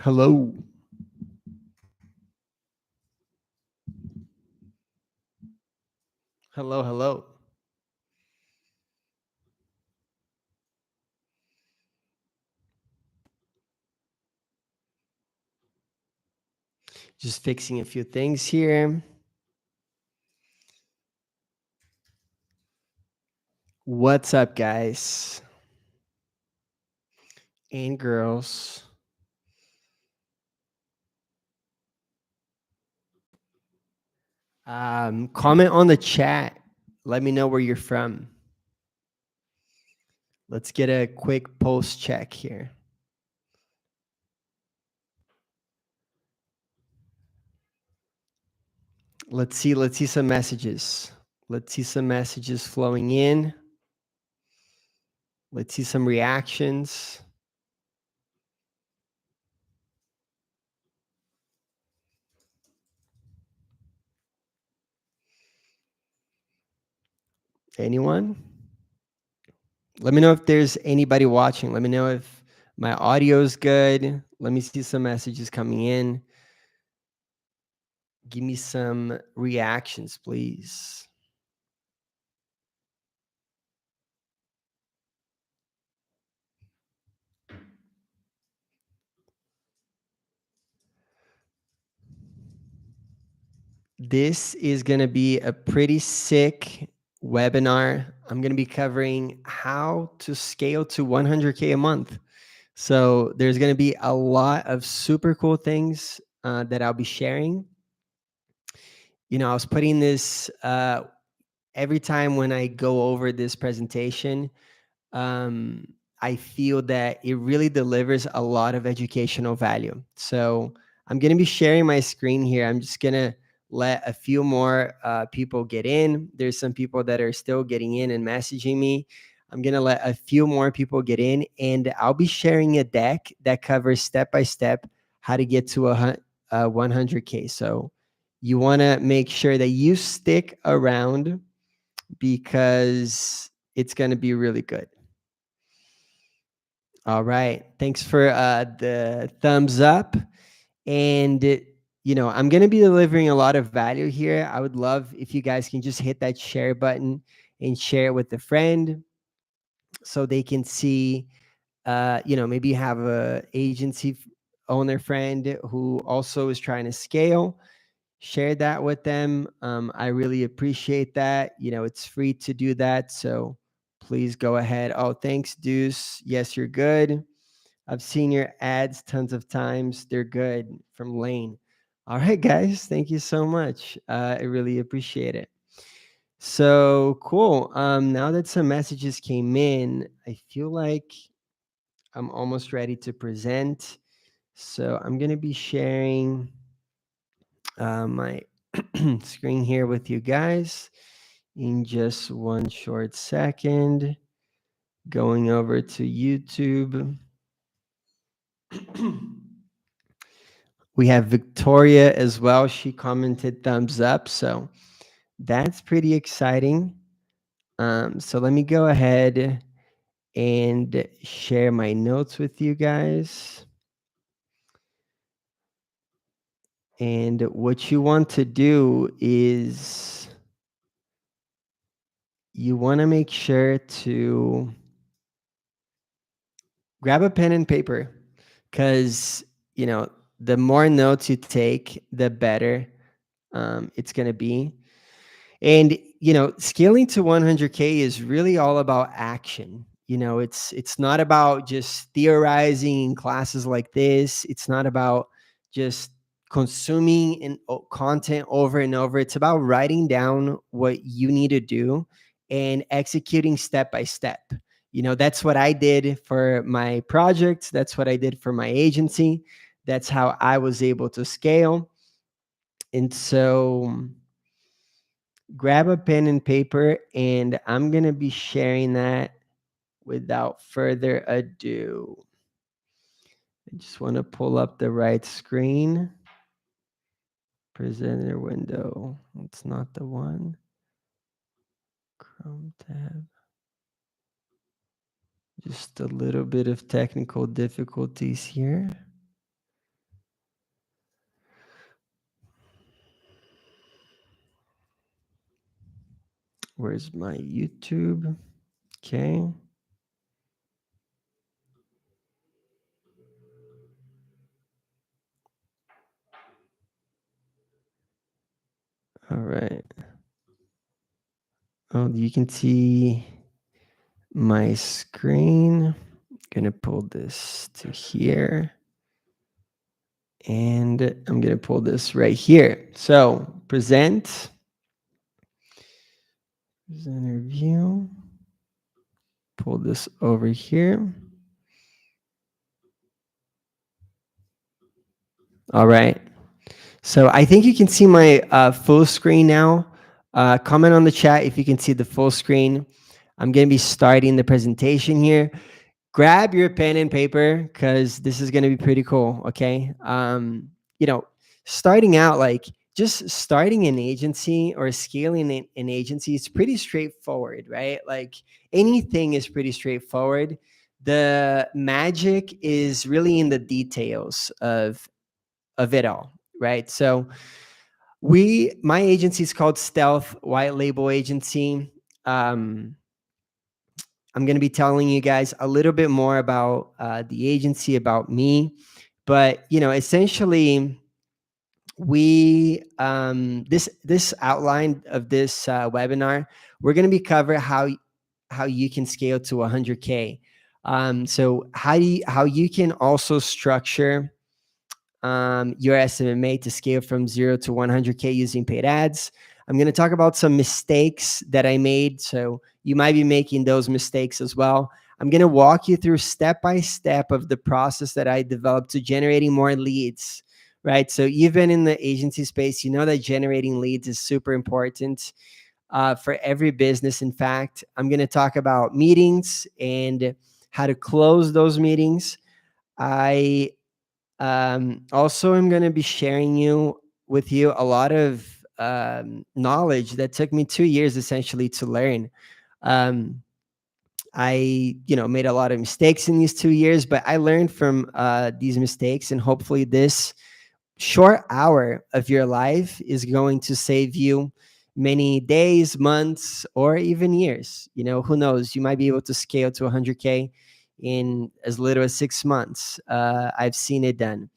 Hello. Hello, hello. Just fixing a few things here. What's up, guys and girls? Comment on the chat. Let me know where you're from. Let's get a quick post check here. Let's see some messages. Let's see some messages flowing in. Let's see some reactions. Anyone? Let me know if there's anybody watching. Let me know if my audio is good. Let me see some messages coming in. Give me some reactions, please. This is going to be a pretty sick webinar. I'm going to be covering how to scale to 100K a month. So there's going to be a lot of super cool things that I'll be sharing. You know, I was putting this every time when I go over this presentation, I feel that it really delivers a lot of educational value. So I'm going to be sharing my screen here. I'm just going to let a few more people get in. There's some people that are still getting in and messaging me. I'm going to let a few more people get in, and I'll be sharing a deck that covers step by step how to get to a 100K. So you want to make sure that you stick around because it's going to be really good. All right. Thanks for the thumbs up. And, you know, I'm going to be delivering a lot of value here. I would love if you guys can just hit that share button and share it with a friend so they can see, you know, maybe you have a agency owner friend who also is trying to scale. Share that with them. I really appreciate that. You know, it's free to do that. So please go ahead. Oh, thanks, Deuce. Yes, you're good. I've seen your ads tons of times. They're good from Lane. All right, guys. Thank you so much. I really appreciate it. So cool. Now that some messages came in, I feel like I'm almost ready to present. So I'm going to be sharing my screen here with you guys in just one short second. Going over to YouTube. We have Victoria as well. She commented thumbs up. So that's pretty exciting. So let me go ahead and share my notes with you guys. And what you want to do is you want to make sure to grab a pen and paper because, you know, the more notes you take, the better it's going to be. And, you know, scaling to 100K is really all about action. You know, it's not about just theorizing in classes like this. It's not about just consuming content over and over. It's about writing down what you need to do and executing step by step. You know, that's what I did for my project. That's what I did for my agency. That's how I was able to scale. And so grab a pen and paper, and I'm going to be sharing that without further ado. I just want to pull up the right screen. Presenter window. It's not the one. Chrome tab. Just a little bit of technical difficulties here. Where's my YouTube? Okay. All right. Oh, you can see my screen. Gonna pull this to here. And I'm gonna pull this right here. So presenter view. Pull this over here. All right. So I think you can see my full screen now. Comment on the chat if you can see the full screen. I'm going to be starting the presentation here. Grab your pen and paper because this is going to be pretty cool. Okay. You know, starting out, like just starting an agency or scaling an agency is pretty straightforward, right? Like anything is pretty straightforward. The magic is really in the details of it all, right? So my agency is called Stealth White Label Agency. I'm going to be telling you guys a little bit more about the agency, about me, but essentially, we this outline of this webinar, we're going to be covering how you can scale to 100K. So how you can also structure your SMMA to scale from 0 to 100K using paid ads. I'm going to talk about some mistakes that I made. So you might be making those mistakes as well. I'm going to walk you through step by step of the process that I developed to generating more leads, right? So you've been in the agency space, you know that generating leads is super important for every business. In fact, I'm going to talk about meetings and how to close those meetings. I also, I'm going to be sharing with you a lot of knowledge that took me 2 years essentially to learn. Um, I, made a lot of mistakes in these 2 years, but I learned from these mistakes, and hopefully, this short hour of your life is going to save you many days, months, or even years. Who knows? You might be able to scale to 100K in as little as 6 months. I've seen it done.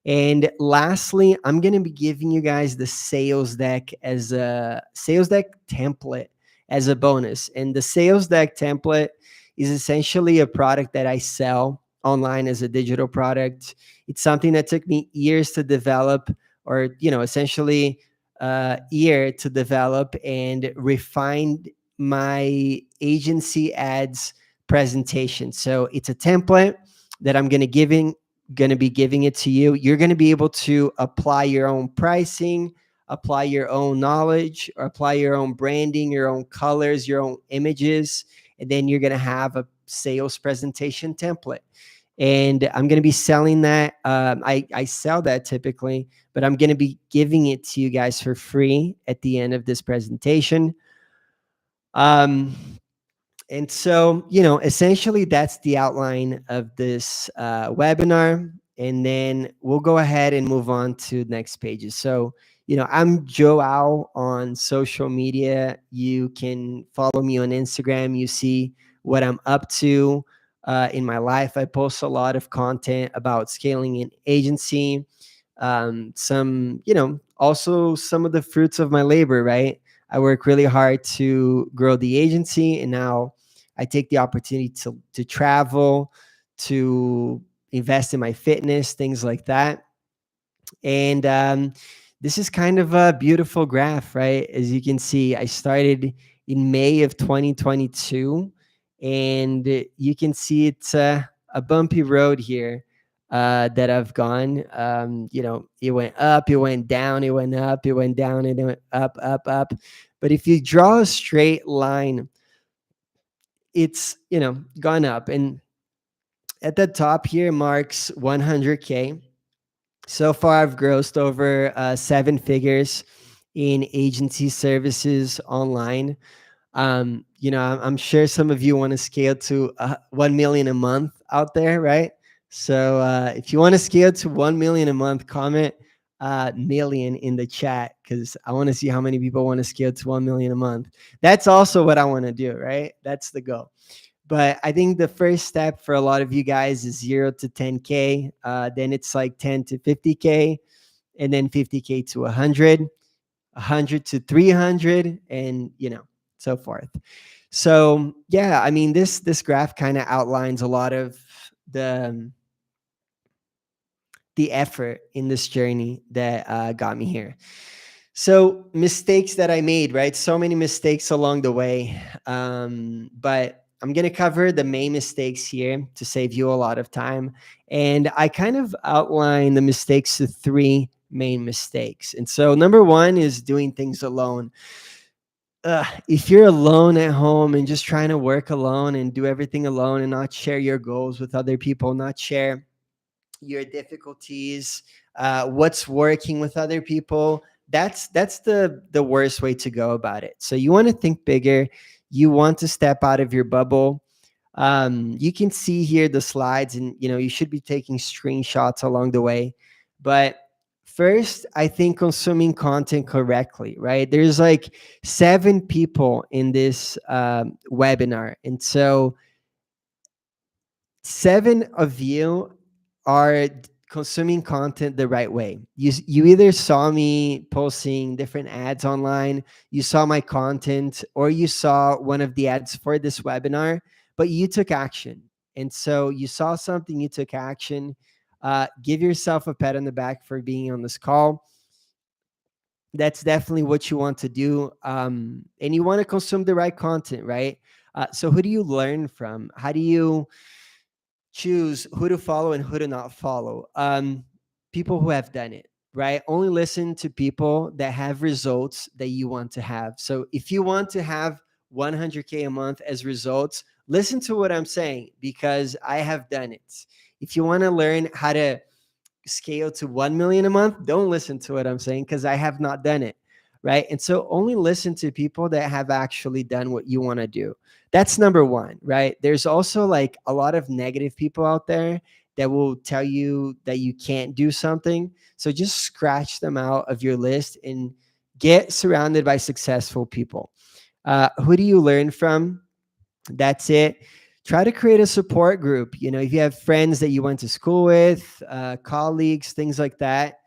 And lastly, I'm going to be giving you guys the sales deck as a sales deck template as a bonus. And the sales deck template is essentially a product that I sell online as a digital product. It's something that took me years to develop, or, essentially year to develop and refine my agency ads presentation. So it's a template that I'm going to be giving it to you. You're going to be able to apply your own pricing, apply your own knowledge, or apply your own branding, your own colors, your own images, and then you're going to have a sales presentation template. And I'm going to be selling that. I sell that typically, but I'm going to be giving it to you guys for free at the end of this presentation. And so, essentially that's the outline of this webinar. And then we'll go ahead and move on to the next pages. So, I'm Joao on social media. You can follow me on Instagram. You see what I'm up to in my life. I post a lot of content about scaling an agency. Also some of the fruits of my labor, right? I work really hard to grow the agency, and now I take the opportunity to travel, to invest in my fitness, things like that. And this is kind of a beautiful graph, right? As you can see, I started in May of 2022, and you can see it's a bumpy road here that I've gone. It went up, it went down, it went up, it went down, and it went up, up, up. But if you draw a straight line, it's gone up, and at the top here marks 100K. So far I've grossed over 7 figures in agency services online. I'm sure some of you want to scale to 1 million a month out there, right? So if you want to scale to 1 million a month, comment million in the chat, because I want to see how many people want to scale to 1 million a month. That's also what I want to do, right? That's the goal. But I think the first step for a lot of you guys is 0 to 10K. Then it's like 10 to 50K, and then 50K to 100, 100 to 300, and so forth. So yeah, I mean, this graph kind of outlines a lot of the the effort in this journey that got me here. So mistakes that I made, right? So many mistakes along the way. But I'm going to cover the main mistakes here to save you a lot of time. And I kind of outline the mistakes to three main mistakes. And so number one is doing things alone. If you're alone at home and just trying to work alone and do everything alone and not share your goals with other people, not share your difficulties, what's working with other people, that's the worst way to go about it. So you want to think bigger. You want to step out of your bubble. You can see here the slides, and you should be taking screenshots along the way. But first, I think consuming content correctly, right? There's like 7 people in this webinar, and so 7 of you are consuming content the right way. You either saw me posting different ads online, you saw my content, or you saw one of the ads for this webinar, but you took action. And so you saw something, you took action. Give yourself a pat on the back for being on this call. That's definitely what you want to do. And you want to consume the right content, right? So who do you learn from? How do you choose who to follow and who to not follow? People who have done it, right? Only listen to people that have results that you want to have. So if you want to have 100K a month as results, listen to what I'm saying, because I have done it. If you want to learn how to scale to 1 million a month, don't listen to what I'm saying, because I have not done it. Right. And so only listen to people that have actually done what you want to do. That's number one. Right. There's also like a lot of negative people out there that will tell you that you can't do something. So just scratch them out of your list and get surrounded by successful people. Who do you learn from? That's it. Try to create a support group. If you have friends that you went to school with, colleagues, things like that,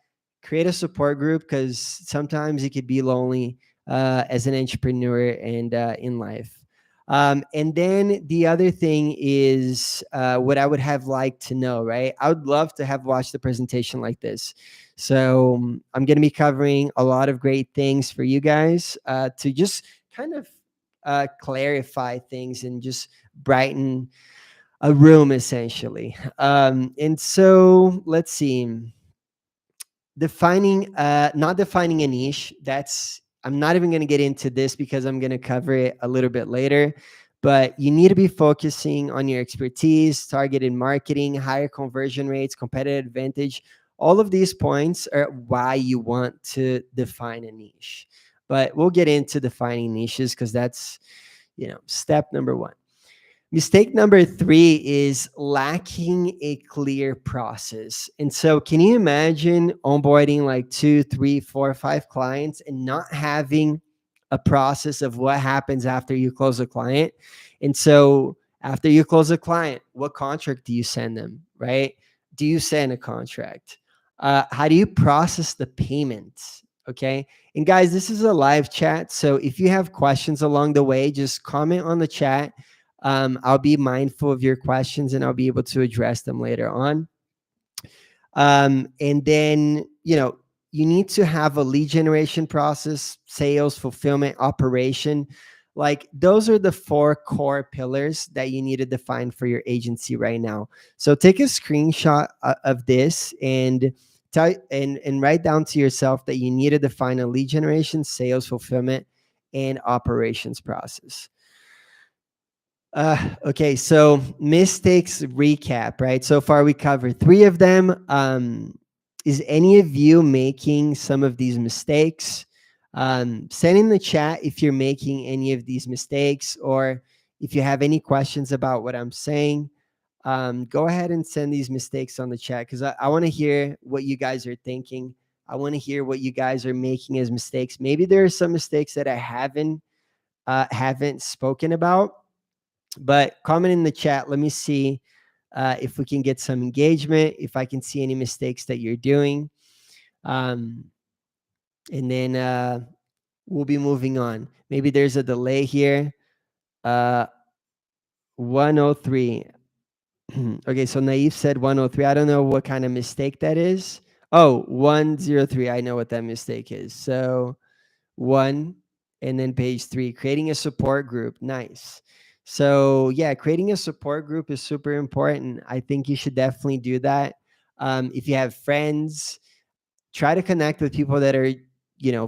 create a support group, because sometimes it could be lonely as an entrepreneur and in life. And then the other thing is what I would have liked to know, right? I would love to have watched the presentation like this. So I'm going to be covering a lot of great things for you guys to just kind of clarify things and just brighten a room, essentially. And so let's see. Not defining a niche. I'm not even going to get into this because I'm going to cover it a little bit later. But you need to be focusing on your expertise, targeted marketing, higher conversion rates, competitive advantage. All of these points are why you want to define a niche. But we'll get into defining niches, because that's step number one. Mistake number 3 is lacking a clear process. And so can you imagine onboarding like 2, 3, 4, 5 clients and not having a process of what happens after you close a client? And so after you close a client, what contract do you send them, right? Do you send a contract? How do you process the payments? Okay. And guys, this is a live chat. So if you have questions along the way, just comment on the chat. I'll be mindful of your questions and I'll be able to address them later on. And then, you need to have a lead generation process, sales, fulfillment, operation. Like those are the 4 core pillars that you need to define for your agency right now. So take a screenshot of this and write down to yourself that you need to define a lead generation, sales, fulfillment, and operations process. Okay, so mistakes recap, right? So far we covered 3 of them. Is any of you making some of these mistakes? Send in the chat if you're making any of these mistakes, or if you have any questions about what I'm saying. Go ahead and send these mistakes on the chat, because I want to hear what you guys are thinking I want to hear what you guys are making as mistakes. Maybe there are some mistakes that I haven't spoken about, but comment in the chat. Let me see if we can get some engagement, if I can see any mistakes that you're doing. And then we'll be moving on. Maybe there's a delay here. 103. Okay, so Naive said 103. I don't know what kind of mistake that is. Oh, 103. I know what that mistake is. So 1 and then page 3, creating a support group. Nice. So yeah, creating a support group is super important. I think you should definitely do that. If you have friends, try to connect with people that are,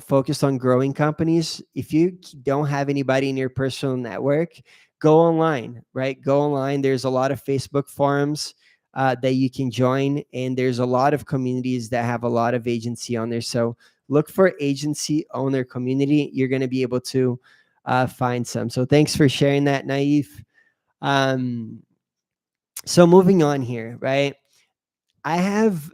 focused on growing companies. If you don't have anybody in your personal network, go online, right? Go online. There's a lot of Facebook forums that you can join, and there's a lot of communities that have a lot of agency on there. So look for agency owner community. You're going to be able to find some. So thanks for sharing that, Naif. So moving on here, right? I have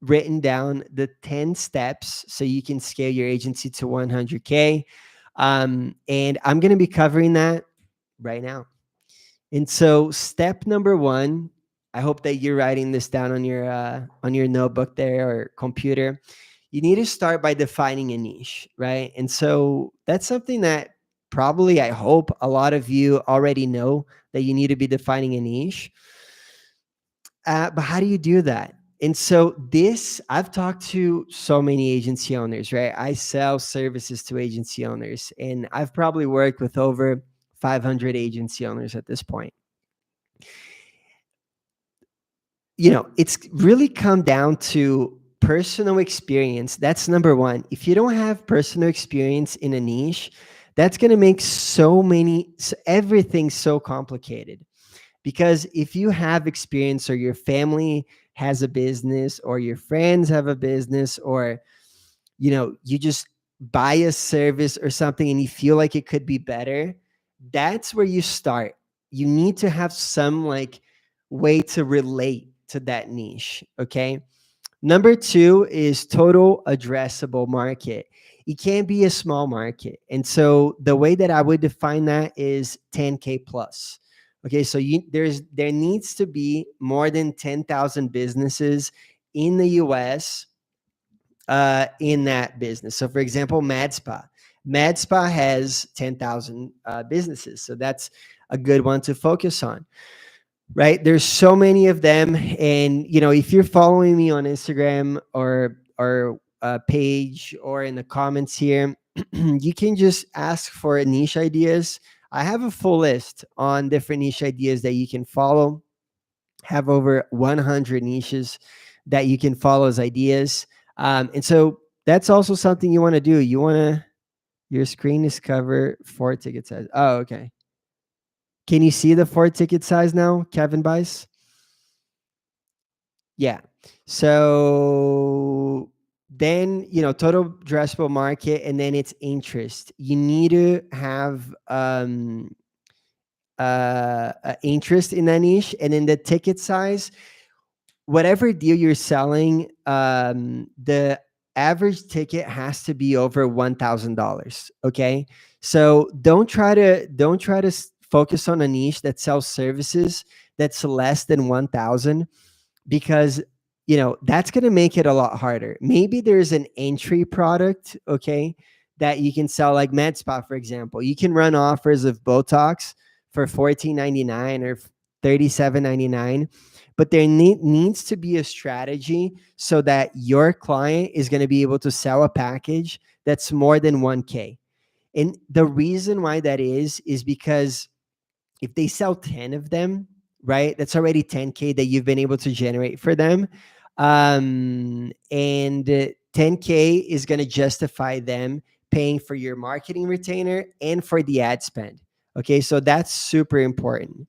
written down the 10 steps so you can scale your agency to 100K. And I'm going to be covering that right now. And so step number 1, I hope that you're writing this down on your notebook there or computer. You need to start by defining a niche, right? And so that's something that probably, I hope, a lot of you already know, that you need to be defining a niche. But how do you do that? And so I've talked to so many agency owners, right? I sell services to agency owners, and I've probably worked with over 500 agency owners at this point. It's really come down to personal experience. That's number 1. If you don't have personal experience in a niche, that's going to make everything so complicated. Because if you have experience, or your family has a business, or your friends have a business, or you just buy a service or something and you feel like it could be better, that's where you start. You need to have some way to relate to that niche. Okay. Number 2 is total addressable market. It can't be a small market. And so the way that I would define that is 10K plus. Okay, so there needs to be more than 10,000 businesses in the US in that business. So for example, MedSpa has 10,000 businesses. So that's a good one to focus on. Right, there's so many of them. And if you're following me on Instagram or page, or in the comments here, you can just ask for niche ideas. I have a full list on different niche ideas that you can follow. Have over 100 niches that you can follow as ideas. And so that's also something you want to do. Your screen is covered 4 ticket size. Oh, okay. Can you see the 4 ticket size now, Kevin Bice? Yeah. So then, total addressable market, and then it's interest. You need to have interest in that niche, and then the ticket size. Whatever deal you're selling, the average ticket has to be over $1,000. Okay, so don't try to focus on a niche that sells services that's less than 1,000, because that's going to make it a lot harder. Maybe there's an entry product, okay, that you can sell, like MedSpa, for example. You can run offers of Botox for $14.99 or $37.99, but there needs to be a strategy so that your client is going to be able to sell a package that's more than 1K. And the reason why that is because if they sell 10 of them, right, that's already 10K that you've been able to generate for them. And 10K is going to justify them paying for your marketing retainer and for the ad spend. Okay, so that's super important.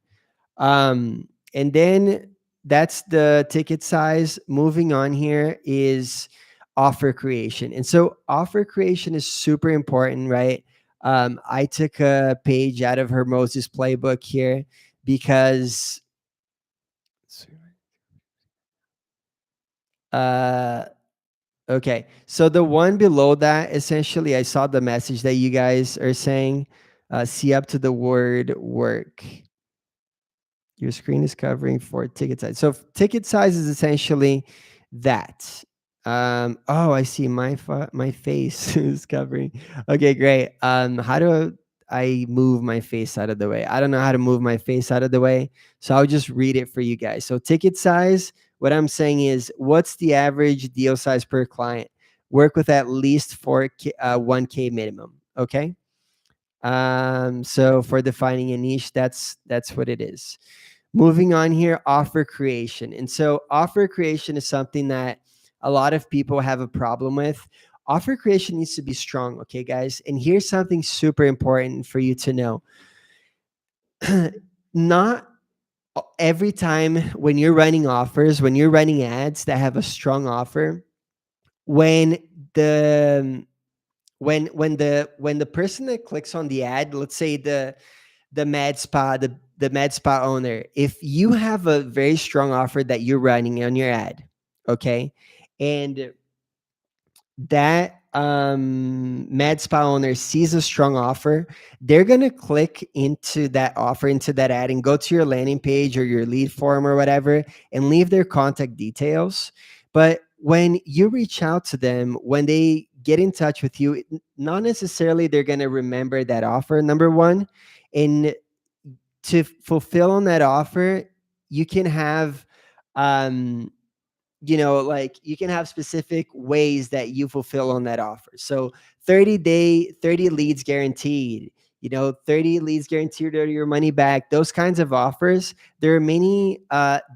And then that's the ticket size. Moving on here is offer creation. And so offer creation is super important, right? I took a page out of Hermosa's playbook here because Okay. So the one below that, essentially, I saw the message that you guys are saying. See up to the word work. Your screen is covering for ticket size. So ticket size is essentially that. Oh, I see. My face is covering. Okay, great. How do I move my face out of the way? I don't know how to move my face out of the way, so I'll just read it for you guys. So ticket size. What I'm saying is, what's the average deal size per client? Work with at least 1K minimum. Okay. So for defining a niche, that's what it is. Moving on here, offer creation. And so offer creation is something that a lot of people have a problem with. Offer creation needs to be strong, okay, guys? And here's something super important for you to know. Not every time when you're running offers, when you're running ads that have a strong offer, when the when the person that clicks on the ad, let's say the med spa, the med spa owner, if you have a very strong offer that you're running on your ad, okay, and that med spa owner sees a strong offer, they're going to click into that offer, into that ad, and go to your landing page or your lead form or whatever and leave their contact details. But when you reach out to them, when they get in touch with you, not necessarily they're going to remember that offer, number one. And to fulfill on that offer, you can have um like you can have specific ways that you fulfill on that offer. So 30 leads guaranteed, 30 leads guaranteed or your money back, those kinds of offers. There are many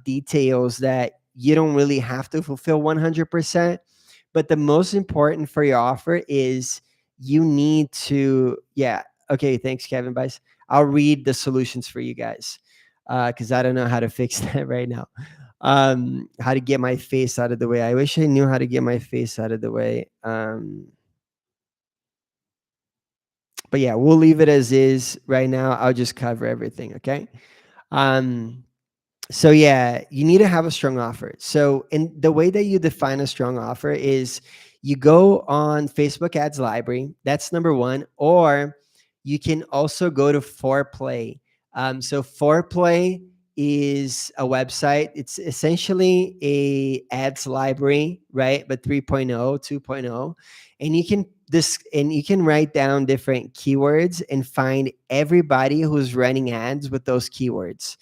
details that you don't really have to fulfill 100%, but the most important for your offer is you need to, yeah. Okay, thanks, Kevin Bice. I'll read the solutions for you guys because I don't know how to fix that right now. How to get my face out of the way. I wish I knew how to get my face out of the way. But yeah, we'll leave it as is right now. I'll just cover everything. Okay. Um, so yeah, you need to have a strong offer. So, and the way that you define a strong offer is you go on Facebook Ads Library. That's number one. Or you can also go to Foreplay. So Foreplay is a website. It's essentially a ads library, right? But 3.0, 2.0. And you can write down different keywords and find everybody who's running ads with those keywords.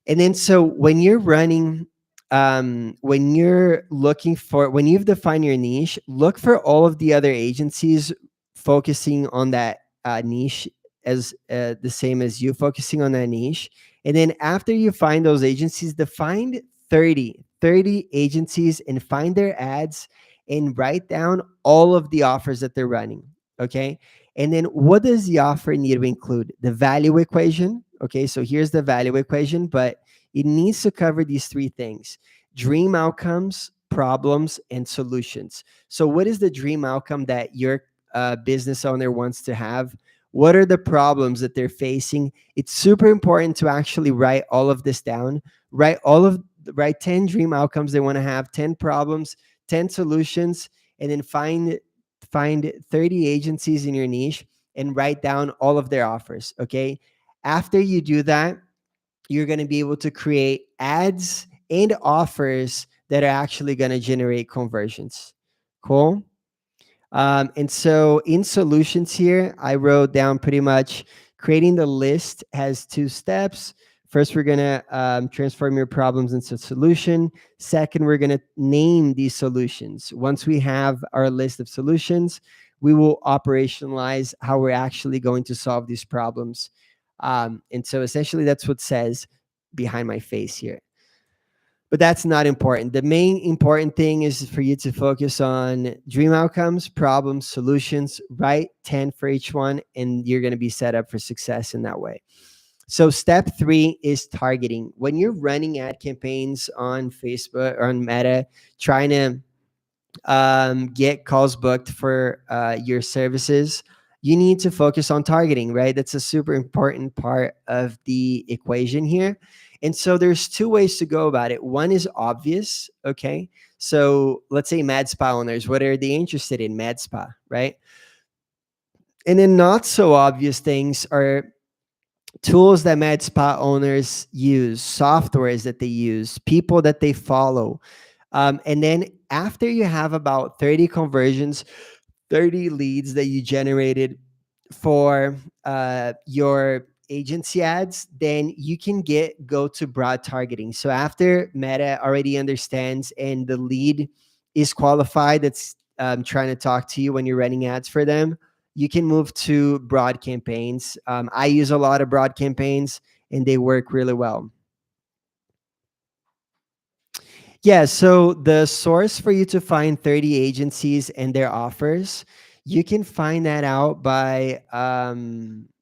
And then so when you're running, when you're looking for, when you've defined your niche, look for all of the other agencies focusing on that niche as the same as you focusing on that niche. And then after you find those agencies, define 30 agencies and find their ads and write down all of the offers that they're running. Okay. And then what does the offer need to include? The value equation. Okay, so here's the value equation, but it needs to cover these three things: dream outcomes, problems, and solutions. So, what is the dream outcome that your business owner wants to have? What are the problems that they're facing? It's super important to actually write all of this down. Write 10 dream outcomes they want to have, 10 problems, 10 solutions, and then find 30 agencies in your niche and write down all of their offers. Okay. After you do that, you're going to be able to create ads and offers that are actually going to generate conversions. Cool. And so in solutions here, I wrote down pretty much creating the list has two steps. First, we're going to transform your problems into a solution. Second, we're going to name these solutions. Once we have our list of solutions, we will operationalize how we're actually going to solve these problems. And so essentially, that's what says behind my face here. But that's not important. The main important thing is for you to focus on dream outcomes, problems, solutions, write 10 for each one, and you're going to be set up for success in that way. So step 3 is targeting. When you're running ad campaigns on Facebook or on Meta, trying to get calls booked for your services, you need to focus on targeting, right? That's a super important part of the equation here. And so there's two ways to go about it. One is obvious, okay? So let's say med spa owners, what are they interested in? Med spa, right? And then not so obvious things are tools that med spa owners use, softwares that they use, people that they follow. And then after you have about 30 conversions, 30 leads that you generated for your agency ads, then you can go to broad targeting. So after Meta already understands and the lead is qualified, that's trying to talk to you when you're running ads for them, you can move to broad campaigns. I use a lot of broad campaigns and they work really well. Yeah, so the source for you to find 30 agencies and their offers, you can find that out by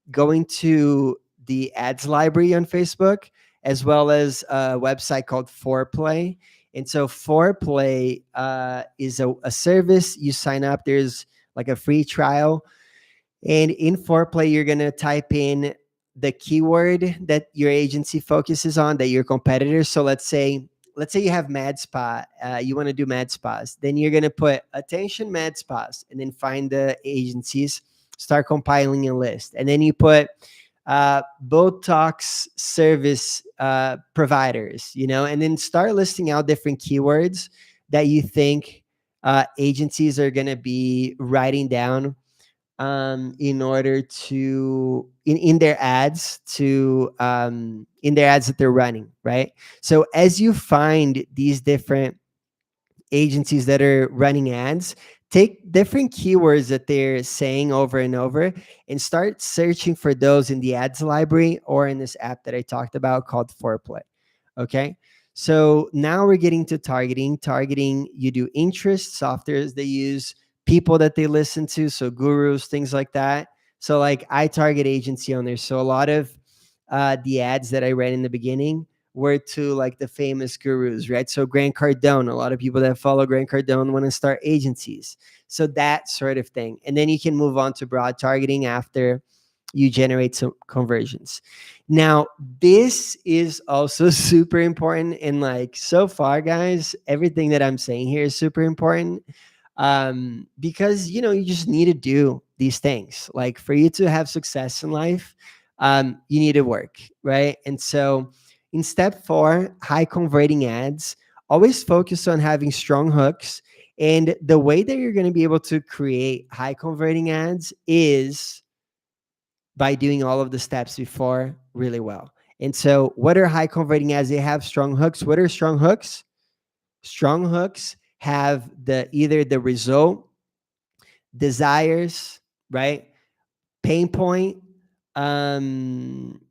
going to the ads library on Facebook, as well as a website called Foreplay. And so Foreplay is a service you sign up. There's like a free trial. And in Foreplay, you're going to type in the keyword that your agency focuses on, that your competitors. So let's say you have med spa, you want to do med spas, then you're going to put attention med spas and then find the agencies, start compiling a list. And then you put Botox service providers, and then start listing out different keywords that you think agencies are going to be writing down in order to in their ads to in their ads that they're running, right? So as you find these different agencies that are running ads, take different keywords that they're saying over and over and start searching for those in the ads library or in this app that I talked about called Foreplay. Okay, so now we're getting to targeting. You do interests, softwares they use, people that they listen to, so gurus, things like that. So like I target agency owners, so a lot of the ads that I ran in the beginning were to like the famous gurus, right? So Grant Cardone, a lot of people that follow Grant Cardone want to start agencies. So that sort of thing. And then you can move on to broad targeting after you generate some conversions. Now, this is also super important. And like so far, guys, everything that I'm saying here is super important because, you just need to do these things. Like for you to have success in life, you need to work, right? And so in step 4, high converting ads, always focus on having strong hooks. And the way that you're going to be able to create high converting ads is by doing all of the steps before really well. And so, what are high converting ads? They have strong hooks. What are strong hooks? Strong hooks have either the result, desires, right? Pain point. Um,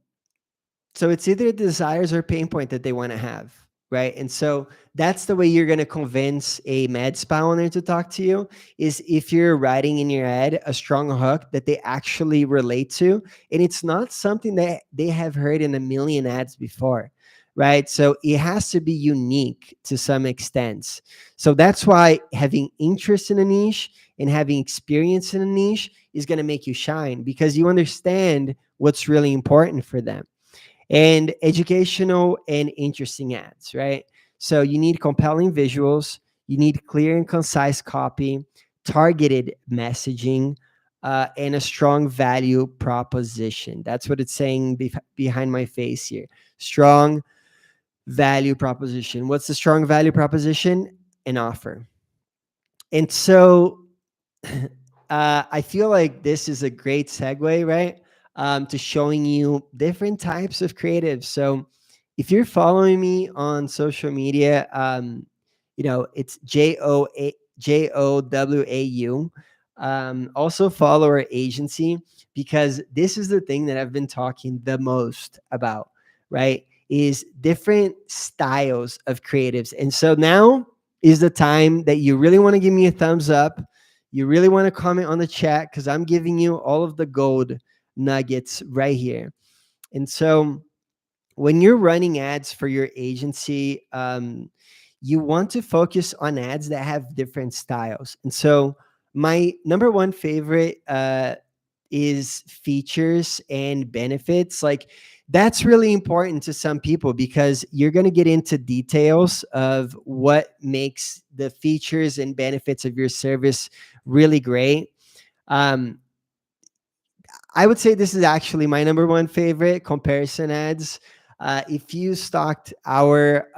so it's either desires or pain point that they want to have, right? And so that's the way you're going to convince a med spa owner to talk to you, is if you're writing in your ad a strong hook that they actually relate to, and it's not something that they have heard in a million ads before, right? So it has to be unique to some extent. So that's why having interest in a niche and having experience in a niche is going to make you shine, because you understand what's really important for them. And educational and interesting ads, right? So you need compelling visuals, you need clear and concise copy, targeted messaging, and a strong value proposition. That's what it's saying behind my face here. Strong value proposition. What's the strong value proposition? An offer. And so I feel like this is a great segue, right? To showing you different types of creatives. So if you're following me on social media, it's JOWAU. Also follow our agency, because this is the thing that I've been talking the most about, right? Is different styles of creatives. And so now is the time that you really want to give me a thumbs up. You really want to comment on the chat, because I'm giving you all of the gold nuggets right here. And so when you're running ads for your agency, you want to focus on ads that have different styles. And so my number one favorite is features and benefits. Like, that's really important to some people because you're going to get into details of what makes the features and benefits of your service really great. um, I would say this is actually my number one favorite, comparison ads. If you stocked our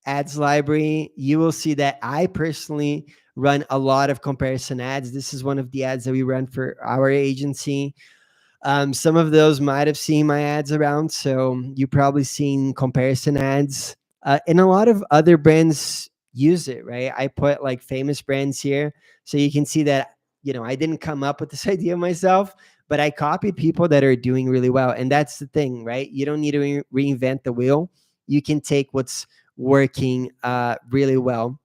ads library, you will see that I personally run a lot of comparison ads. This is one of the ads that we run for our agency. Some of those might have seen my ads around, so you probably seen comparison ads. And a lot of other brands use it, right? I put like famous brands here, so you can see that, I didn't come up with this idea myself, but I copied people that are doing really well. And that's the thing, right? You don't need to reinvent the wheel. You can take what's working really well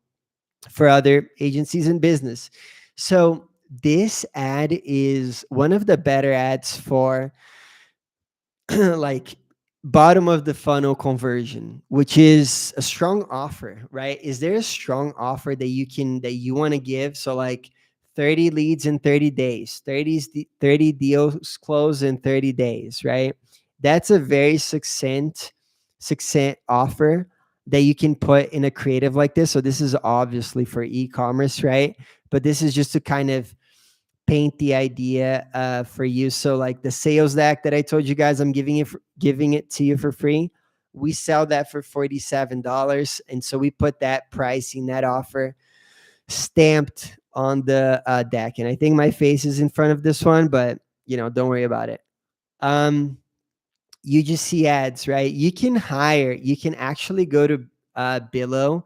for other agencies and business. So this ad is one of the better ads for like bottom of the funnel conversion, which is a strong offer, right? Is there a strong offer that you want to give? So like 30 leads in 30 days, 30 deals closed in 30 days, right? That's a very succinct offer that you can put in a creative like this. So this is obviously for e-commerce, right? But this is just to kind of paint the idea for you. So like the sales deck that I told you guys, I'm giving it to you for free. We sell that for $47, and so we put that pricing, that offer, stamped on the deck. And I think my face is in front of this one, but don't worry about it. You just see ads, right? You can actually go to Billo.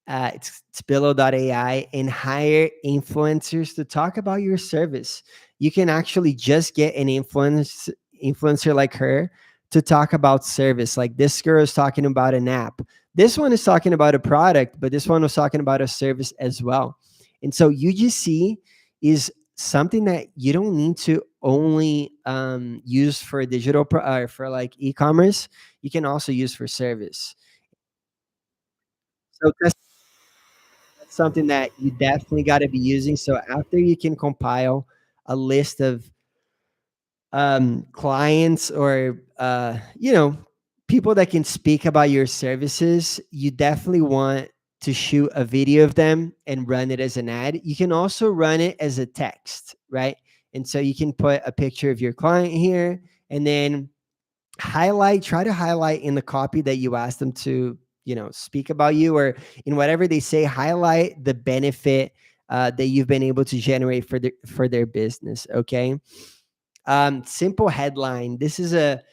It's Billo.ai, and hire influencers to talk about your service. You can actually just get an influencer like her to talk about service. Like this girl is talking about an app. This one is talking about a product, but this one was talking about a service as well. And so UGC is something that you don't need to only use for for like e-commerce. You can also use for service. So that's something that you definitely got to be using. So after you can compile a list of clients or people that can speak about your services, you definitely want to shoot a video of them and run it as an ad. You can also run it as a text, right? And so you can put a picture of your client here, and then try to highlight in the copy that you ask them to speak about you, or in whatever they say, highlight the benefit that you've been able to generate for their business. Okay. Simple headline. This is a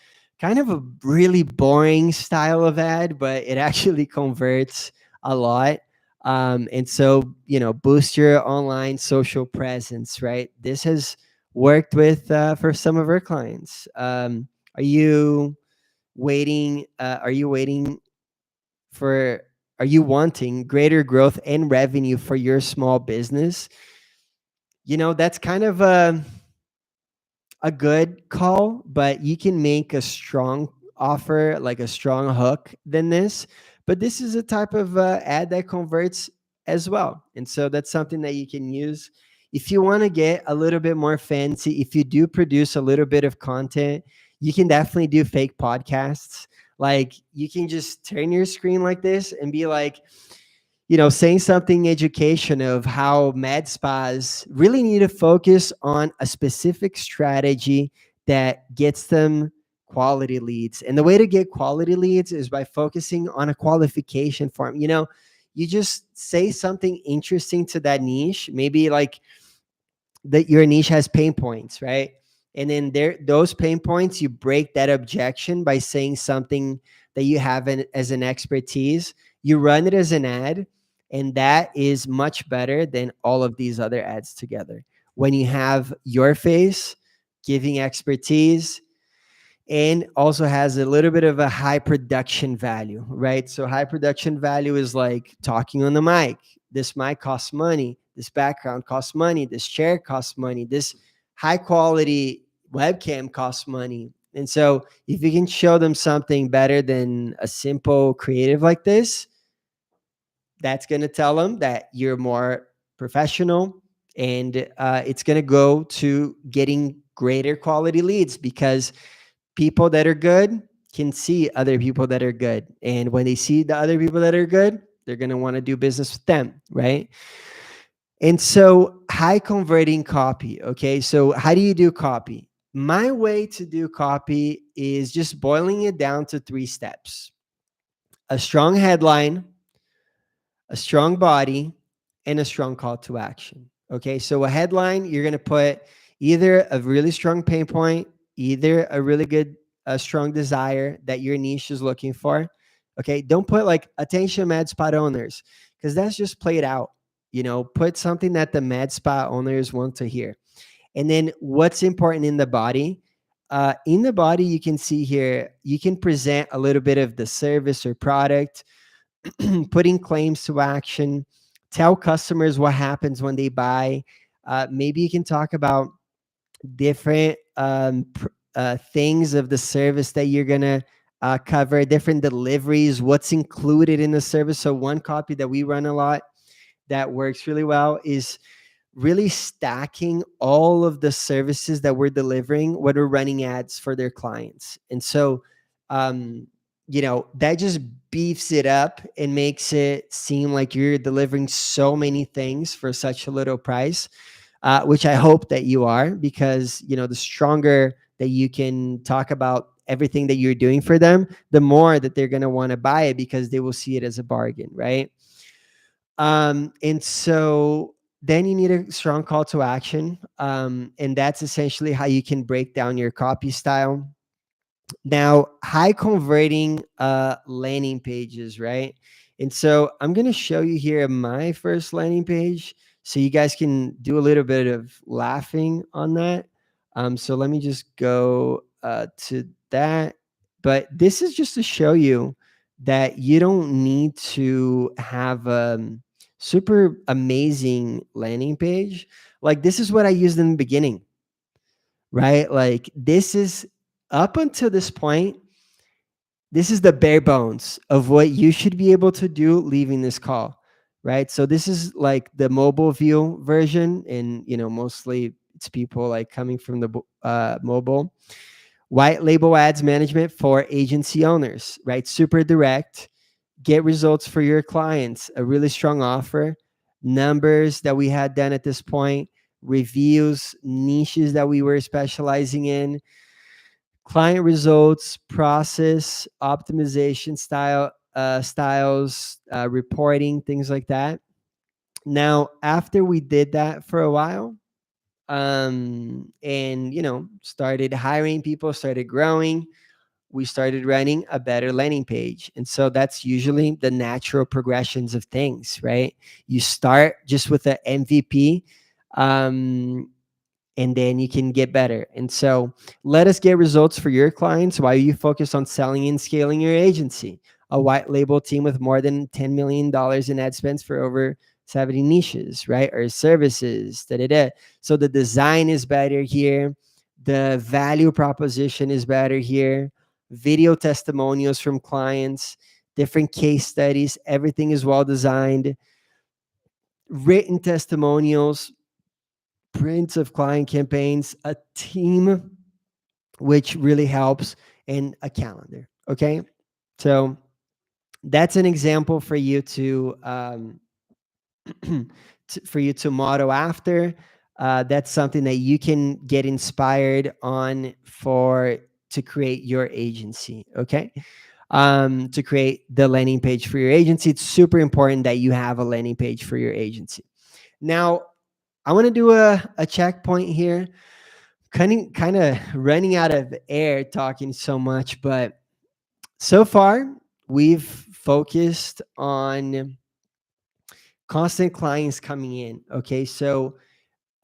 kind of a really boring style of ad, but it actually converts a lot. And so boost your online social presence, right? This has worked with for some of our clients. Are you waiting for are you wanting greater growth and revenue for your small business? That's kind of a good call, but you can make a strong offer, like a strong hook than this. But this is a type of ad that converts as well. And so that's something that you can use. If you want to get a little bit more fancy, if you do produce a little bit of content, you can definitely do fake podcasts. Like you can just turn your screen like this and be like, saying something education of how med spas really need to focus on a specific strategy that gets them quality leads. And the way to get quality leads is by focusing on a qualification form. You just say something interesting to that niche, maybe like that your niche has pain points, right? And then those pain points, you break that objection by saying something that you have as an expertise. You run it as an ad, and that is much better than all of these other ads together. When you have your face giving expertise, and also has a little bit of a high production value, right? So high production value is like talking on the mic. This mic costs money. This background costs money. This chair costs money. This high quality webcam costs money. And so if you can show them something better than a simple creative like this, that's going to tell them that you're more professional And it's going to go to getting greater quality leads, because people that are good can see other people that are good. And when they see the other people that are good, they're going to want to do business with them, right? And so high converting copy. Okay. So how do you do copy? My way to do copy is just boiling it down to 3 steps: a strong headline, a strong body, and a strong call to action. Okay. So a headline, you're going to put either a really strong pain point, either a really good, a strong desire that your niche is looking for. Okay. Don't put like attention med spa owners, because that's just played out. Put something that the med spa owners want to hear. And then what's important in the body? In the body, you can see here, you can present a little bit of the service or product, putting claims to action, tell customers what happens when they buy. Maybe you can talk about different things of the service that you're going to cover, different deliveries, what's included in the service. So one copy that we run a lot that works really well is really stacking all of the services that we're delivering when we're running ads for their clients. And so, that just beefs it up and makes it seem like you're delivering so many things for such a little price, which I hope that you are, because, the stronger that you can talk about everything that you're doing for them, the more that they're going to want to buy it, because they will see it as a bargain, right? And so then you need a strong call to action. And that's essentially how you can break down your copy style. Now, high converting landing pages, right? And so I'm going to show you here my first landing page, so you guys can do a little bit of laughing on that. So let me just go to that. But this is just to show you that you don't need to have a super amazing landing page. Like, this is what I used in the beginning, right? Like, this is, up until this point, this is the bare bones of what you should be able to do leaving this call, right? So this is like the mobile view version, and mostly it's people like coming from the mobile. White label ads management for agency owners, right? Super direct, get results for your clients, a really strong offer, numbers that we had done at this point, reviews, niches that we were specializing in, client results, process, optimization styles, reporting, things like that. Now, after we did that for a while, and started hiring people, started growing, we started running a better landing page. And so that's usually the natural progressions of things, right? You start just with the MVP, and then you can get better. And so let us get results for your clients while you focus on selling and scaling your agency. A white label team with more than $10 million in ad spends for over 70 niches, right? Or services. Da, da, da. So the design is better here. The value proposition is better here. Video testimonials from clients, different case studies, everything is well designed. Written testimonials, prints of client campaigns, a team, which really helps, and a calendar. Okay. So that's an example for you to, for you to model after. That's something that you can get inspired on to create your agency. Okay. To create the landing page for your agency, it's super important that you have a landing page for your agency. Now, I want to do a checkpoint here. Kind of running out of air talking so much, but so far we've focused on constant clients coming in. Okay, so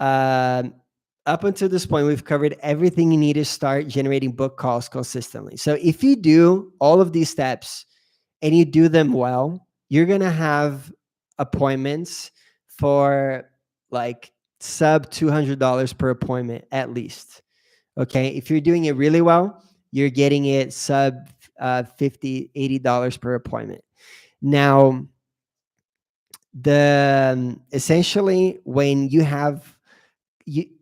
up until this point, we've covered everything you need to start generating book calls consistently. So if you do all of these steps and you do them well, you're gonna have appointments for like sub $200 per appointment at least. Okay, if you're doing it really well, you're getting it sub $50, $80 per appointment. Now, Essentially, when you have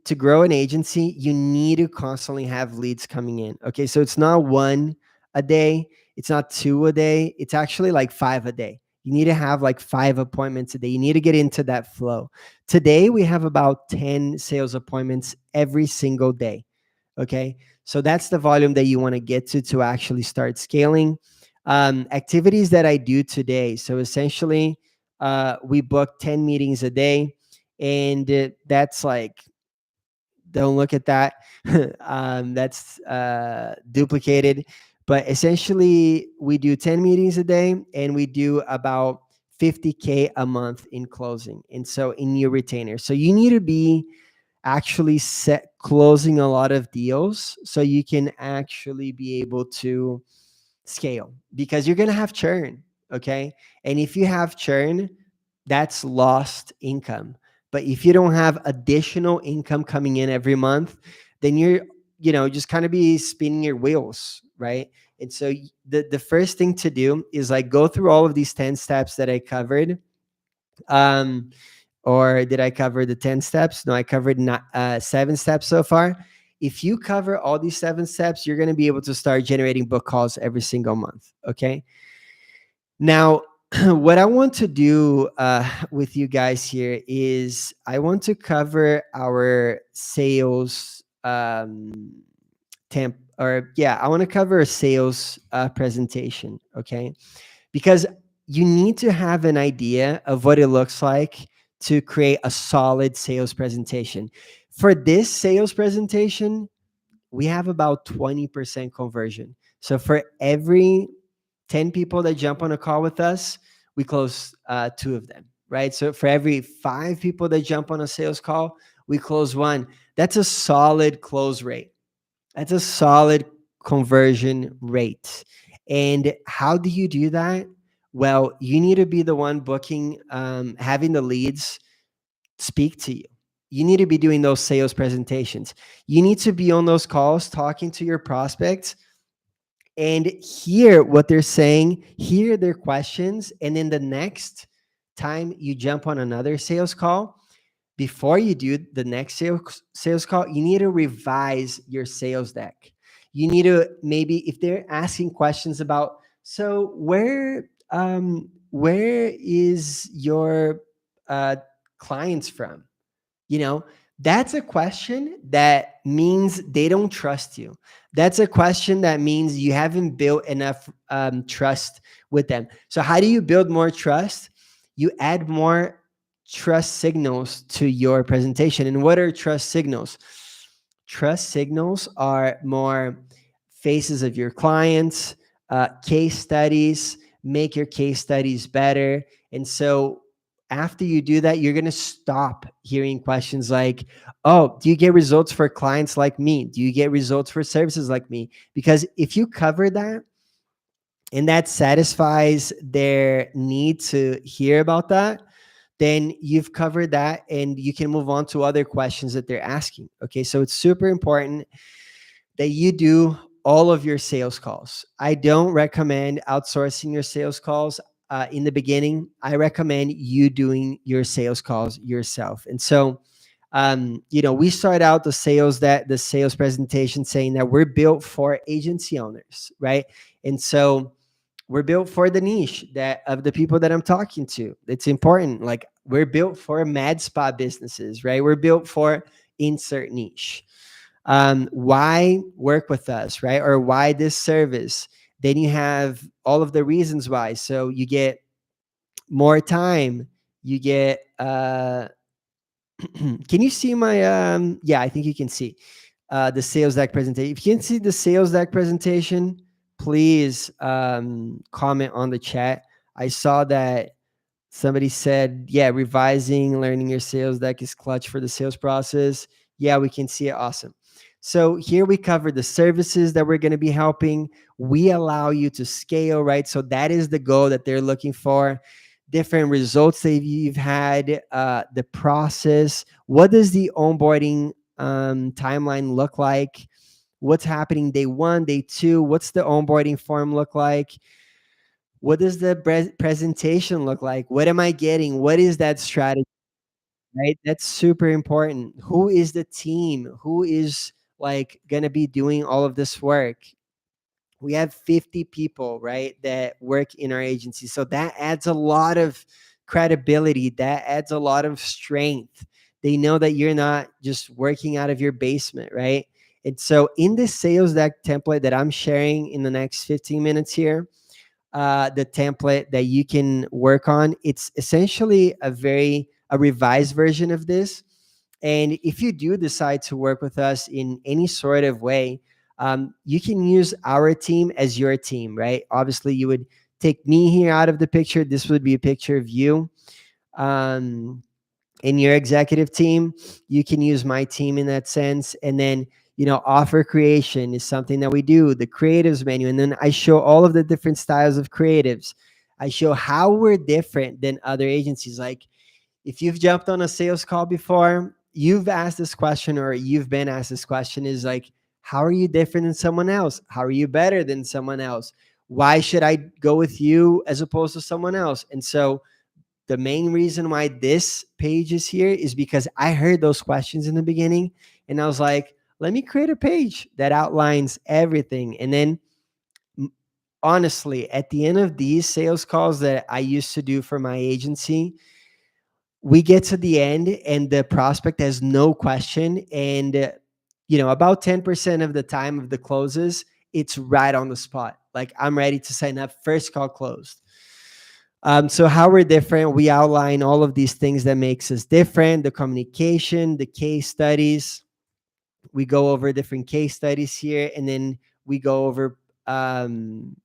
to grow an agency, you need to constantly have leads coming in. Okay, so it's not one a day, it's not two a day, it's actually like five a day. You need to have like 5 appointments a day. You need to get into that flow. Today we have about 10 sales appointments every single day. Okay, so that's the volume that you want to get to actually start scaling. Activities that I do today. So essentially, we book 10 meetings a day, and that's like, don't look at that. That's duplicated. But essentially, we do 10 meetings a day, and we do about 50K a month in closing. And so in your retainer. So you need to be actually set closing a lot of deals so you can actually be able to scale, because you're going to have churn. Okay. And if you have churn, that's lost income. But if you don't have additional income coming in every month, then you're, just kind of be spinning your wheels, right? And so the first thing to do is like go through all of these 10 steps that I covered. Or did I cover the 10 steps? No, I covered 7 steps so far. If you cover all these 7 steps, you're going to be able to start generating book calls every single month. Okay. Now, what I want to do with you guys here is I want to cover our sales temp, or yeah, I want to cover a sales presentation. Okay. Because you need to have an idea of what it looks like to create a solid sales presentation. For this sales presentation, we have about 20% conversion. So for every 10 people that jump on a call with us, we close 2 of them, right? So for every 5 people that jump on a sales call, we close 1. That's a solid close rate. That's a solid conversion rate. And how do you do that? Well, you need to be the one booking, having the leads speak to you. You need to be doing those sales presentations. You need to be on those calls talking to your prospects and hear what they're saying, hear their questions. And then the next time you jump on another sales call, before you do the next sales call, you need to revise your sales deck. You need to, maybe if they're asking questions about, so where is your clients from? You know, that's a question that means they don't trust you. That's a question that means you haven't built enough trust with them. So how do you build more trust? You add more trust signals to your presentation. And what are trust signals? Trust signals are more faces of your clients, case studies, make your case studies better. And so after you do that, you're going to stop hearing questions like, oh, do you get results for clients like me? Do you get results for services like me? Because if you cover that and that satisfies their need to hear about that, then you've covered that and you can move on to other questions that they're asking. Okay, so it's super important that you do all of your sales calls. I don't recommend outsourcing your sales calls in the beginning. I recommend you doing your sales calls yourself. And so, we start out the sales presentation saying that we're built for agency owners, right? And so we're built for the niche that of the people that I'm talking to. It's important. Like we're built for med spa businesses, right? We're built for insert niche. Why work with us, right? Or why this service? Then you have all of the reasons why. So you get more time. You get. Can you see my? Yeah, I think you can see the sales deck presentation. If you can see the sales deck presentation, please comment on the chat. I saw that somebody said, yeah, revising, learning your sales deck is clutch for the sales process. Yeah, we can see it. Awesome. So here we cover the services that we're going to be helping. We allow you to scale, right? So that is the goal that they're looking for. Different results that you've had, the process. What does the onboarding timeline look like? What's happening day 1, day 2? What's the onboarding form look like? What does the presentation look like? What am I getting? What is that strategy? Right? That's super important. Who is the team? Who is like going to be doing all of this work? We have 50 people, right, that work in our agency. So that adds a lot of credibility. That adds a lot of strength. They know that you're not just working out of your basement, right? And so in this sales deck template that I'm sharing in the next 15 minutes here, the template that you can work on, it's essentially a revised version of this. And if you do decide to work with us in any sort of way, you can use our team as your team, right? Obviously, you would take me here out of the picture. This would be a picture of you. Um, in your executive team. You can use my team in that sense. And then, offer creation is something that we do, the creatives menu. And then I show all of the different styles of creatives. I show how we're different than other agencies. Like, if you've jumped on a sales call before, you've asked this question, or you've been asked this question, is like, how are you different than someone else? How are you better than someone else? Why should I go with you as opposed to someone else? And so the main reason why this page is here is because I heard those questions in the beginning, and I was like, let me create a page that outlines everything. And then, honestly, at the end of these sales calls that I used to do for my agency, we get to the end and the prospect has no question. And, about 10% of the time of the closes, it's right on the spot. Like, I'm ready to sign up, first call closed. So how we're different, we outline all of these things that makes us different, the communication, the case studies. We go over different case studies here, and then we go over um,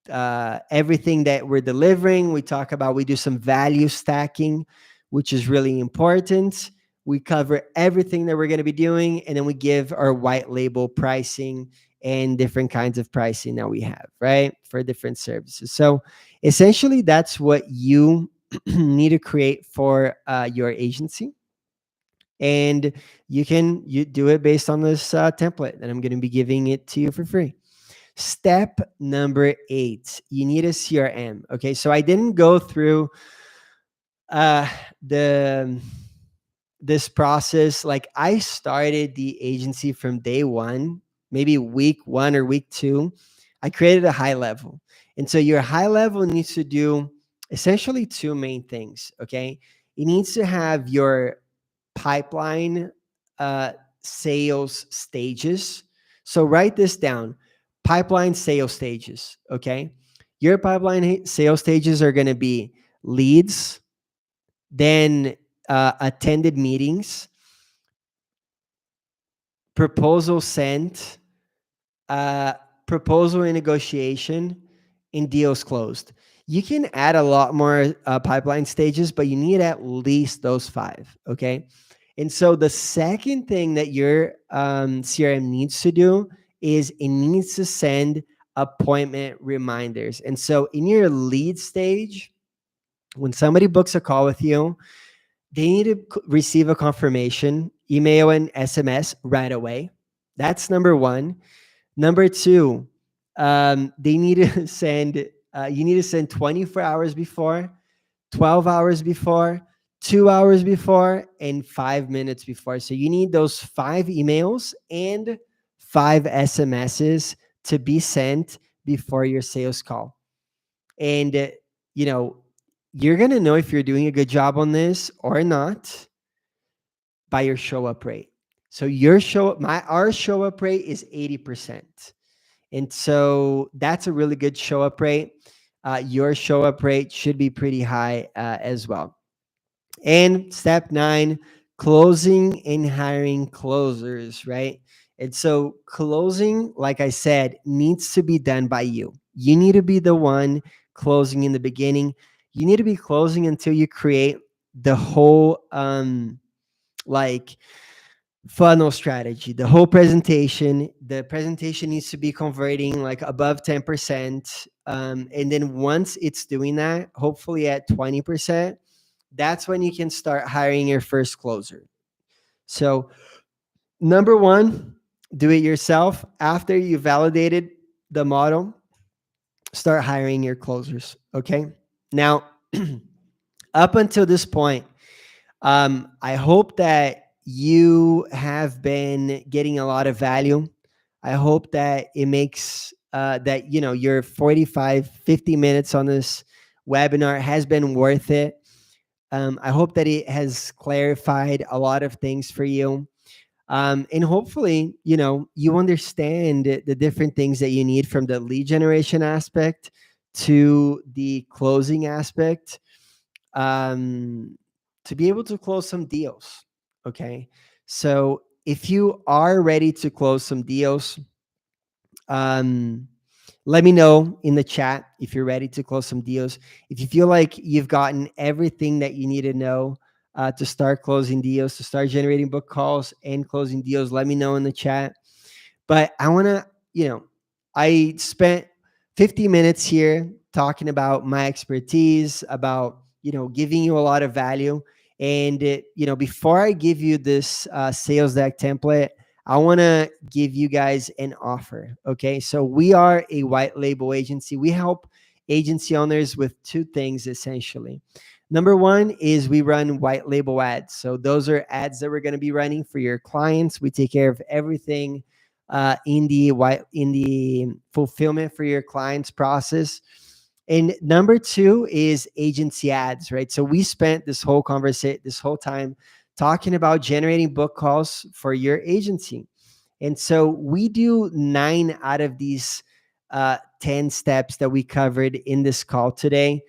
everything that we're delivering. We do some value stacking, which is really important. We cover everything that we're going to be doing, and then we give our white label pricing and different kinds of pricing that we have, right, for different services. So essentially, that's what you need to create for your agency. And you do it based on this template that I'm going to be giving it to you for free. Step number 8, you need a CRM. Okay, so I didn't go through uh, the this process. Like, I started the agency from day one, maybe week 1 or week 2. I created a high level, and so your high level needs to do essentially two main things. Okay, it needs to have your pipeline uh, sales stages. So write this down: pipeline sales stages. Okay, your pipeline sales stages are going to be leads, then attended meetings, proposal sent, uh, proposal in negotiation, and deals closed. You can add a lot more pipeline stages, but you need at least those 5. Okay. And so the second thing that your CRM needs to do is it needs to send appointment reminders. And so in your lead stage, when somebody books a call with you, they need to receive a confirmation email and SMS right away. That's number one. Number two, they need to send. You need to send 24 hours before, 12 hours before, 2 hours before, and 5 minutes before. So you need those 5 emails and 5 SMSs to be sent before your sales call. And you know you're gonna know if you're doing a good job on this or not by your show up rate. So our show up rate is 80%. And so that's a really good show up rate. Your show up rate should be pretty high as well. And step 9, closing and hiring closers, right? And so closing, like I said, needs to be done by you. You need to be the one closing in the beginning. You need to be closing until you create the whole like funnel strategy, the whole presentation. The presentation needs to be converting like above 10%. And then once it's doing that, hopefully at 20%, that's when you can start hiring your first closer. So, number one, do it yourself. After you validated the model, start hiring your closers. Okay. Now, up until this point, I hope that you have been getting a lot of value. I hope that it makes that your 45, 50 minutes on this webinar has been worth it. I hope that it has clarified a lot of things for you. And hopefully, you understand the different things that you need from the lead generation aspect to the closing aspect, um, to be able to close some deals. Okay. So if you are ready to close some deals, um, let me know in the chat if you're ready to close some deals. If you feel like you've gotten everything that you need to know to start closing deals, to start generating book calls and closing deals, let me know in the chat. But I want to, I spent 50 minutes here talking about my expertise, about, giving you a lot of value. And, before I give you this sales deck template, I want to give you guys an offer. Okay. So we are a white label agency. We help agency owners with two things essentially. Number one is we run white label ads. So those are ads that we're going to be running for your clients. We take care of everything in the fulfillment for your clients process. And number two is agency ads, right? So we spent this whole time talking about generating book calls for your agency. And so we do 9 out of these 10 steps that we covered in this call today.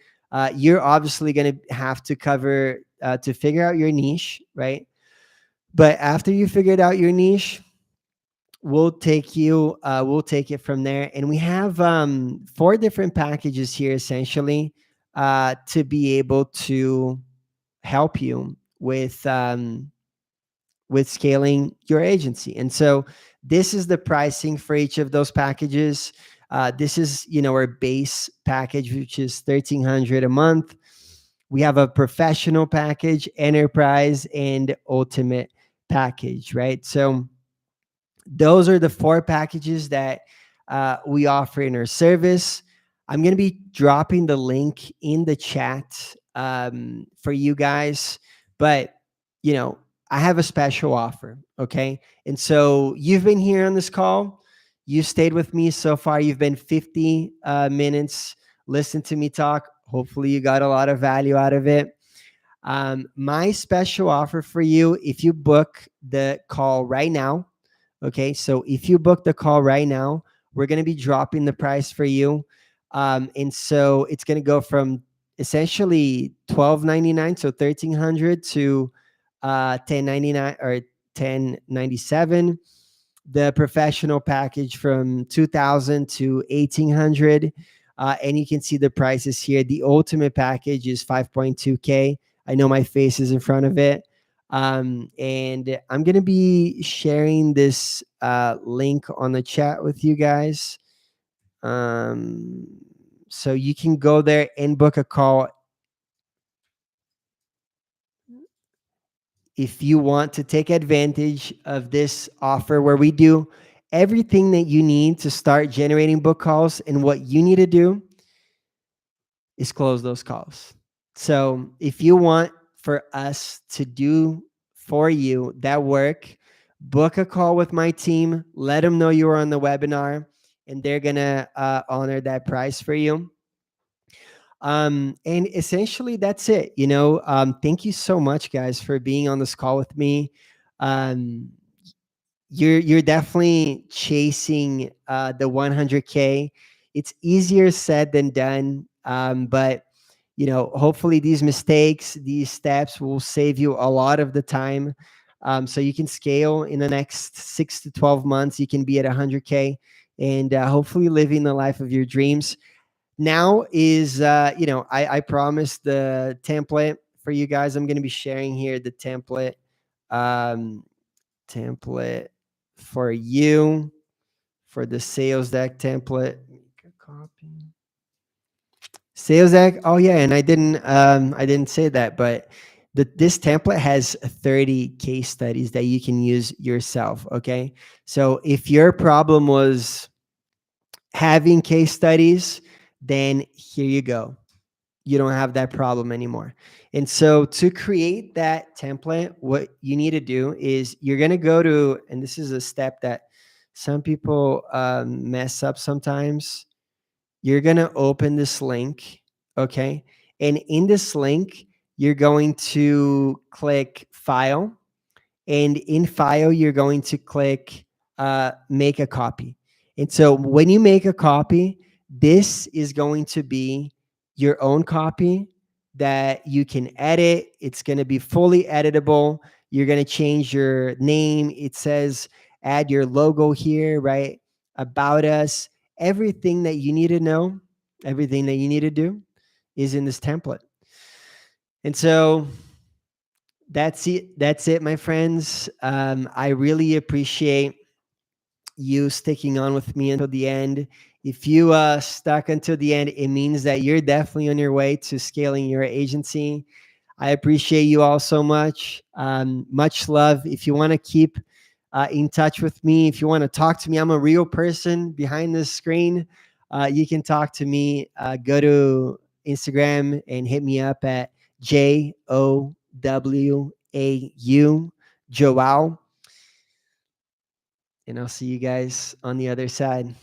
You're obviously going to have to cover to figure out your niche, right? But after you figured out your niche, we'll take it from there. And we have 4 different packages here essentially to be able to help you with scaling your agency. And so this is the pricing for each of those packages. This is, our base package, which is $1,300 a month. We have a professional package, enterprise, and ultimate package, right? So those are the 4 packages that we offer in our service. I'm going to be dropping the link in the chat for you guys, but I have a special offer. Okay. And so you've been here on this call. You stayed with me so far. You've been 50 minutes listening to me talk. Hopefully you got a lot of value out of it. My special offer for you, if you book the call right now, okay, so if you book the call right now, we're going to be dropping the price for you. And so it's going to go from essentially $1,299, so $1,300 to $1,099 or $1,097. The professional package from $2,000 to $1,800. And you can see the prices here. The ultimate package is 5.2K. I know my face is in front of it. And I'm going to be sharing this link on the chat with you guys. So you can go there and book a call if you want to take advantage of this offer where we do everything that you need to start generating book calls. And what you need to do is close those calls. So if you want for us to do for you that work, book a call with my team, let them know you were on the webinar, and they're going to honor that price for you. And essentially that's it. Thank you so much, guys, for being on this call with me. You're definitely chasing the 100K. It's easier said than done. But hopefully these mistakes, these steps will save you a lot of the time. So you can scale in the next 6 to 12 months. You can be at 100K and hopefully living the life of your dreams. Now is, I promised the template for you guys. I'm going to be sharing here the template for you for the sales deck template. Make a copy. Sales deck. Oh yeah, and I didn't say that, but this template has 30 case studies that you can use yourself. Okay, so if your problem was having case studies, then here you go. You don't have that problem anymore. And so to create that template, what you need to do is you're going to go to, and this is a step that some people mess up sometimes. You're going to open this link, okay? And in this link, you're going to click File. And in File, you're going to click Make a Copy. And so when you make a copy, this is going to be your own copy that you can edit. It's going to be fully editable. You're going to change your name. It says add your logo here, right? About us. Everything that you need to know, everything that you need to do is in this template. And so that's it. That's it, my friends. I really appreciate you sticking on with me until the end. If you stuck until the end, it means that you're definitely on your way to scaling your agency. I appreciate you all so much. Much love. If you want to keep in touch with me, if you want to talk to me, I'm a real person behind this screen. You can talk to me. Go to Instagram and hit me up at JOWAU, Joao. And I'll see you guys on the other side.